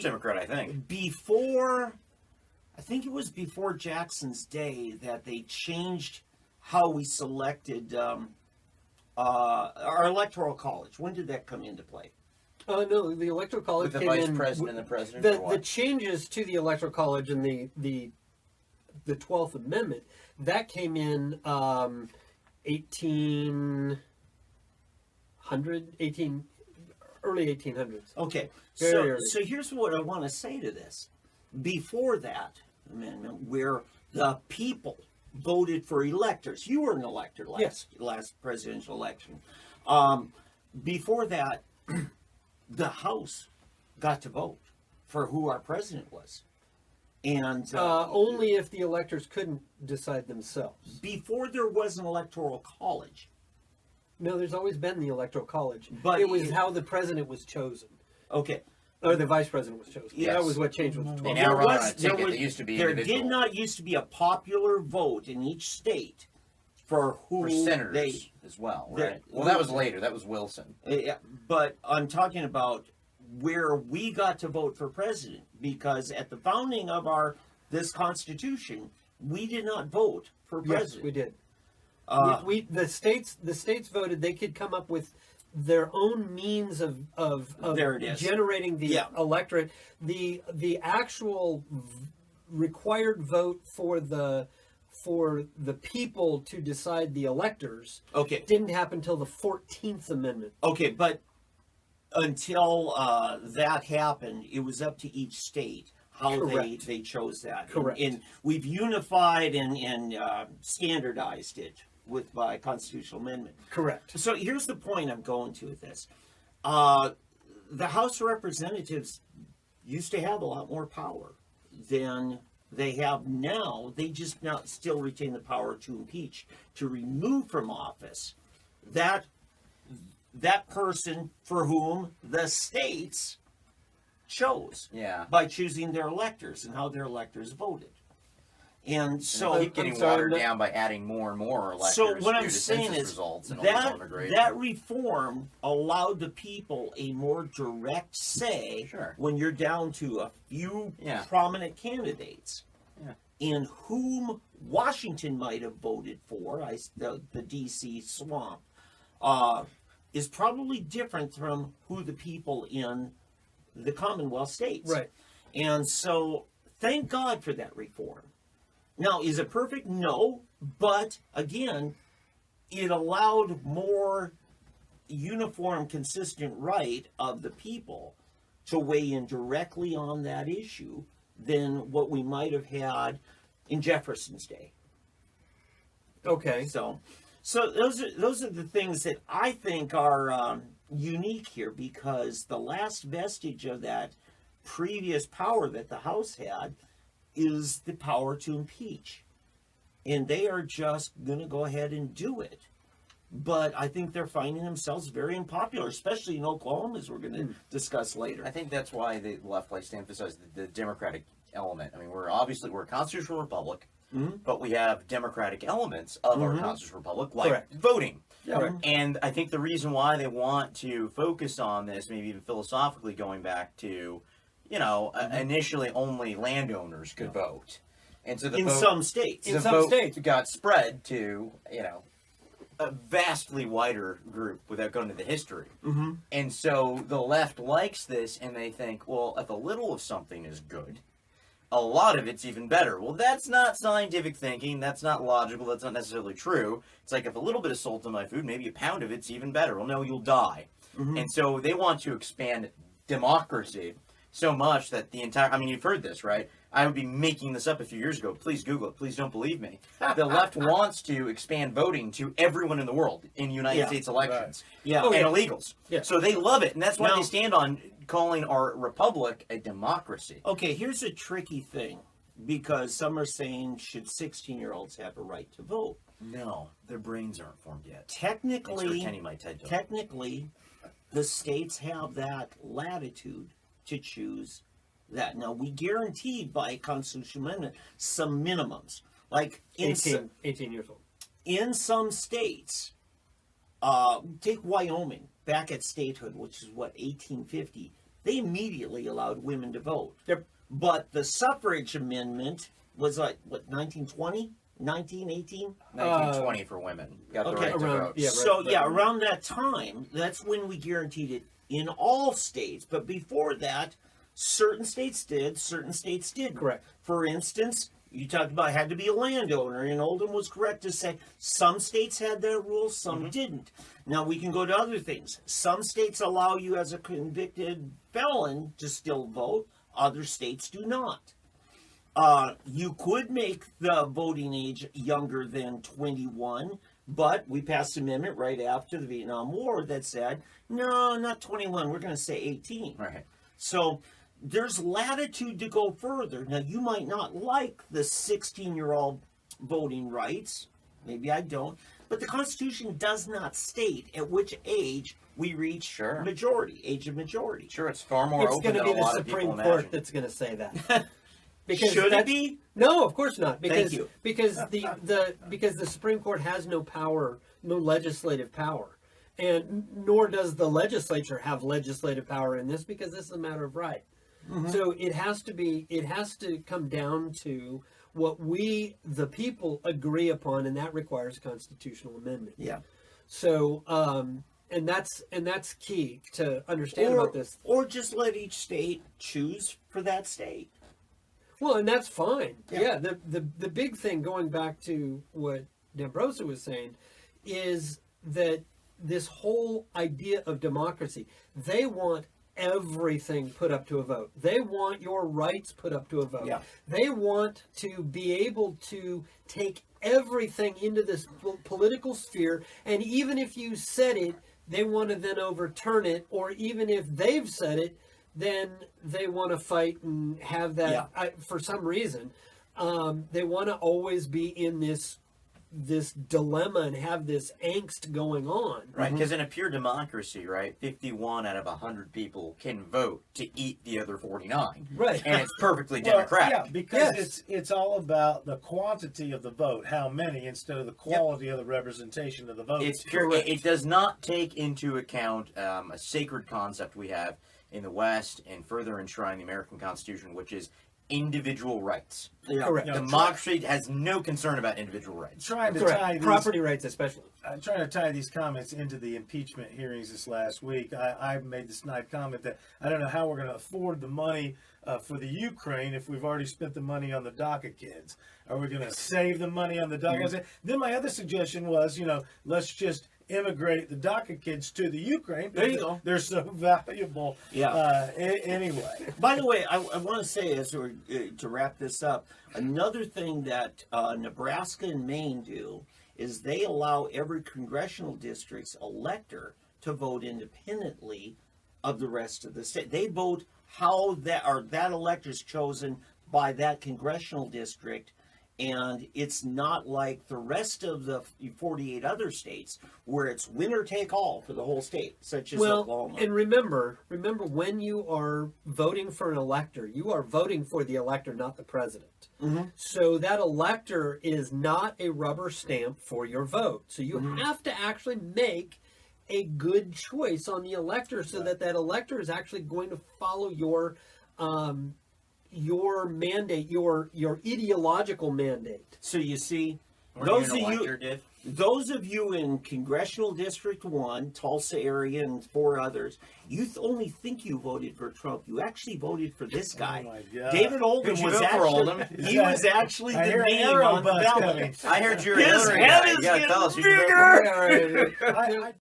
first Democrat, I think. I think it was before Jackson's day that they changed how we selected our electoral college. When did that come into play? No, the electoral college With the came vice in, president and the president. the changes to the electoral college and the 12th Amendment, that came in early 1800s. Okay, Very early. so here's what I want to say to this. Before that amendment, where the people voted for electors, you were an elector last presidential election. Before that, the House got to vote for who our president was. And only if the electors couldn't decide themselves. before there was an electoral college. No, there's always been the electoral college. But it was how the president was chosen. Okay. Or the vice president was chosen. Yes. That was what changed with the 12th. They now run on a ticket. There used to be there individual. did not used to be a popular vote in each state for who For senators they, as well, they- right? Well, that was later. That was Wilson. Yeah, but I'm talking about where we got to vote for president, because at the founding of this Constitution, we did not vote for president. Yes, we did. The states voted. They could come up with their own means of There it is. generating the electorate. The actual required vote for the people to decide the electors didn't happen until the 14th Amendment. Okay, but until that happened, it was up to each state how they chose that. Correct. And we've unified and standardized it by constitutional amendment. Correct. So here's the point I'm going to with this. The House of Representatives used to have a lot more power than they have now. They just now still retain the power to impeach, to remove from office that person for whom the states chose by choosing their electors and how their electors voted. And so keep getting watered down by adding more and more electors. So what I'm due to saying census is results and that reform allowed the people a more direct say when you're down to a few prominent candidates. In whom Washington might have voted for, the D.C. swamp, is probably different from who the people in the Commonwealth states. Right. And so, thank God for that reform. Now, is it perfect? No. But, again, it allowed more uniform, consistent right of the people to weigh in directly on that issue than what we might have had in Jefferson's day. Okay. So those are the things that I think are unique here, because the last vestige of that previous power that the House had is the power to impeach. And they are just going to go ahead and do it. But I think they're finding themselves very unpopular, especially in Oklahoma, as we're going to discuss later. I think that's why the left likes to emphasize the Democratic element. I mean, we're a constitutional republic, but we have democratic elements of our constitutional republic, like voting. Yeah. And I think the reason why they want to focus on this, maybe even philosophically going back to, initially only landowners could vote. And so some states. The vote got spread to, a vastly wider group without going into the history. And so the left likes this, and they think, well, if a little of something is good, a lot of it's even better. Well, that's not scientific thinking. That's not logical. That's not necessarily true. It's like if a little bit of salt in my food, maybe a pound of it's even better. Well, no, you'll die. And so they want to expand democracy so much that the entire... I mean, you've heard this, right? I would be making this up a few years ago. Please Google it. Please don't believe me. The left wants to expand voting to everyone in the world in United States elections. And illegals. So they love it. And that's why they stand on calling our republic a democracy. Okay, here's a tricky thing. Because some are saying, should 16-year-olds have a right to vote? No, their brains aren't formed yet. Technically, the states have that latitude to choose that. Now, we guaranteed by constitutional amendment some minimums. Like 18 years old. In some states, take Wyoming, back at statehood, which is 1850, they immediately allowed women to vote. Yep. But the suffrage amendment was like, what, 1920? 1918? 1920 for women. Got the okay, right to around- vote. yeah, right. So, yeah, around that time, that's when we guaranteed it in all states. But before that, certain states did, certain states didn't. Correct. For instance, you talked about had to be a landowner, and Oldham was correct to say some states had that rule, some didn't. Now, we can go to other things. Some states allow you as a convicted felon to still vote. Other states do not. You could make the voting age younger than 21, but we passed an amendment right after the Vietnam War that said, no, not 21, we're going to say 18. Right. So there's latitude to go further. Now, you might not like the 16-year-old voting rights. Maybe I don't. But the Constitution does not state at which age we reach Sure. majority, age of majority. Sure, it's far more It's open going to than be a the lot of people Supreme imagine. Court that's going to say that. Because Should it that's- be? No, of course not. Because Thank you. because the Supreme Court has no power, no legislative power, and nor does the legislature have legislative power in this, because this is a matter of right. So it has to come down to what we, the people, agree upon, and that requires a constitutional amendment. Yeah. So and that's key to understand about this. Or just let each state choose for that state. Well, and that's fine. Yeah. Yeah. The big thing, going back to what D'Ambrosa was saying, is that this whole idea of democracy, they want everything put up to a vote. They want your rights put up to a vote. Yeah. They want to be able to take everything into this political sphere, and even if you said it, they want to then overturn it, or even if they've said it, then they want to fight and have that. Yeah. For some reason, they want to always be in this dilemma and have this angst going on. Right, because in a pure democracy, right, 51 out of 100 people can vote to eat the other 49. Right. And it's perfectly Well, democratic. yeah, because Yes. it's all about the quantity of the vote, how many, instead of the quality of the representation of the vote. It's pure. It does not take into account a sacred concept we have in the West and further enshrine the American Constitution, which is individual rights. Yeah. Correct. You know, Democracy has no concern about individual rights. trying to Correct. tie these, Property rights, especially. trying to tie these comments into the impeachment hearings this last week. I made the snide comment that I don't know how we're going to afford the money for the Ukraine if we've already spent the money on the DACA kids. Are we going to save the money on the DACA? Then my other suggestion was, let's just immigrate the DACA kids to the Ukraine. There you go. They're so valuable. Yeah. Anyway. By the way, I want to say, as we're to wrap this up, another thing that Nebraska and Maine do is they allow every congressional district's elector to vote independently of the rest of the state. They vote how that elector is chosen by that congressional district. And it's not like the rest of the 48 other states where it's winner take all for the whole state, such as Oklahoma. And remember, when you are voting for an elector, you are voting for the elector, not the president. Mm-hmm. So that elector is not a rubber stamp for your vote. So you Mm-hmm. have to actually make a good choice on the elector, so that elector is actually going to follow your mandate, your ideological mandate. So you see, Were those you of an you, elector, Div? those of you in Congressional District 1, Tulsa area, and 4 others, you only think you voted for Trump. You actually voted for this guy. Oh my God. David Oldham Who'd you was vote for, actually, Oldham? he was actually I the hear an name arrow on the bus ballot. coming. I heard you were His Hillary head guy. is You gotta getting tell us who you voted for. bigger. I